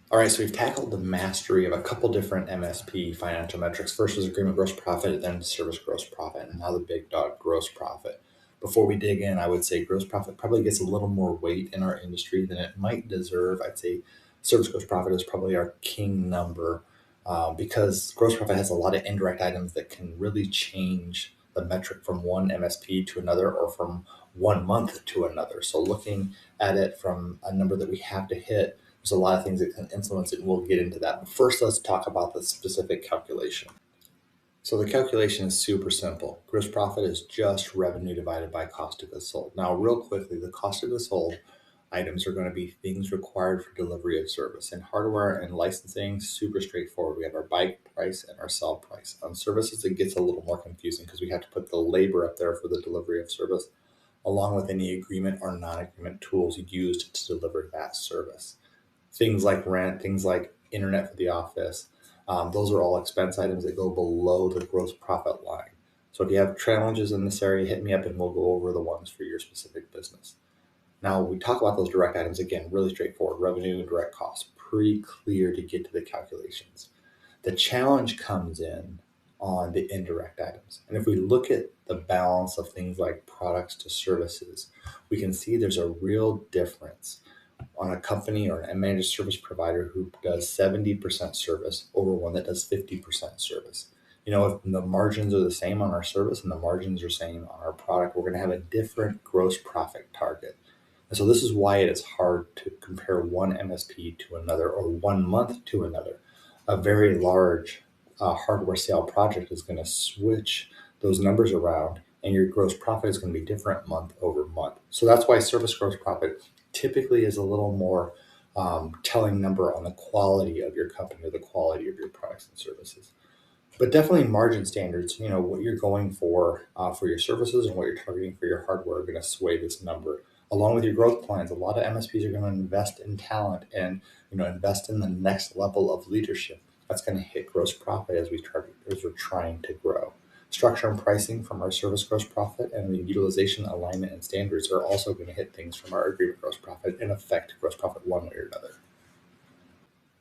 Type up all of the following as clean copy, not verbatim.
All right, so we've tackled the mastery of a couple different MSP financial metrics. First was agreement gross profit, then service gross profit, and now the big dog gross profit. Before we dig in, I would say gross profit probably gets a little more weight in our industry than it might deserve. I'd say service gross profit is probably our king number because gross profit has a lot of indirect items that can really change the metric from one MSP to another or from 1 month to another. So looking at it from a number that we have to hit, there's a lot of things that can influence it, and we'll get into that. But first, let's talk about the specific calculation. So the calculation is super simple. Gross profit is just revenue divided by cost of goods sold. Now, real quickly, the cost of goods sold items are going to be things required for delivery of service. In hardware and licensing, super straightforward. We have our buy price and our sell price. On services, it gets a little more confusing because we have to put the labor up there for the delivery of service, along with any agreement or non-agreement tools used to deliver that service. Things like rent, things like internet for the office. Those are all expense items that go below the gross profit line. So if you have challenges in this area, hit me up and we'll go over the ones for your specific business. Now, we talk about those direct items again, really straightforward revenue and direct costs, pretty clear to get to the calculations. The challenge comes in on the indirect items. And if we look at the balance of things like products to services, we can see there's a real difference on a company or a managed service provider who does 70% service over one that does 50% service. If the margins are the same on our service and the margins are the same on our product, we're going to have a different gross profit target. And so this is why it is hard to compare one MSP to another or 1 month to another. A very large hardware sale project is going to switch those numbers around, and your gross profit is going to be different month over month. So that's why service gross profit typically is a little more telling number on the quality of your company or the quality of your products and services. But definitely margin standards, what you're going for your services and what you're targeting for your hardware are going to sway this number. Along with your growth plans, a lot of MSPs are going to invest in talent and invest in the next level of leadership. That's going to hit gross profit as we're trying to grow. Structure and pricing from our service gross profit and the utilization alignment and standards are also going to hit things from our agreement gross profit and affect gross profit one way or another.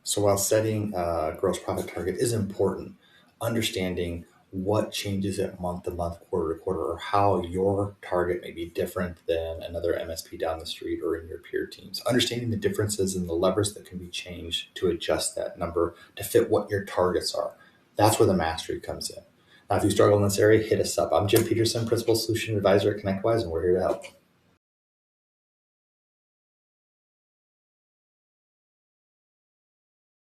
So while setting a gross profit target is important, understanding what changes it month to month, quarter to quarter, or how your target may be different than another MSP down the street or in your peer teams. Understanding the differences and the levers that can be changed to adjust that number to fit what your targets are. That's where the mastery comes in. Now, if you struggle in this area, hit us up. I'm Jim Peterson, Principal Solution Advisor at ConnectWise, and we're here to help.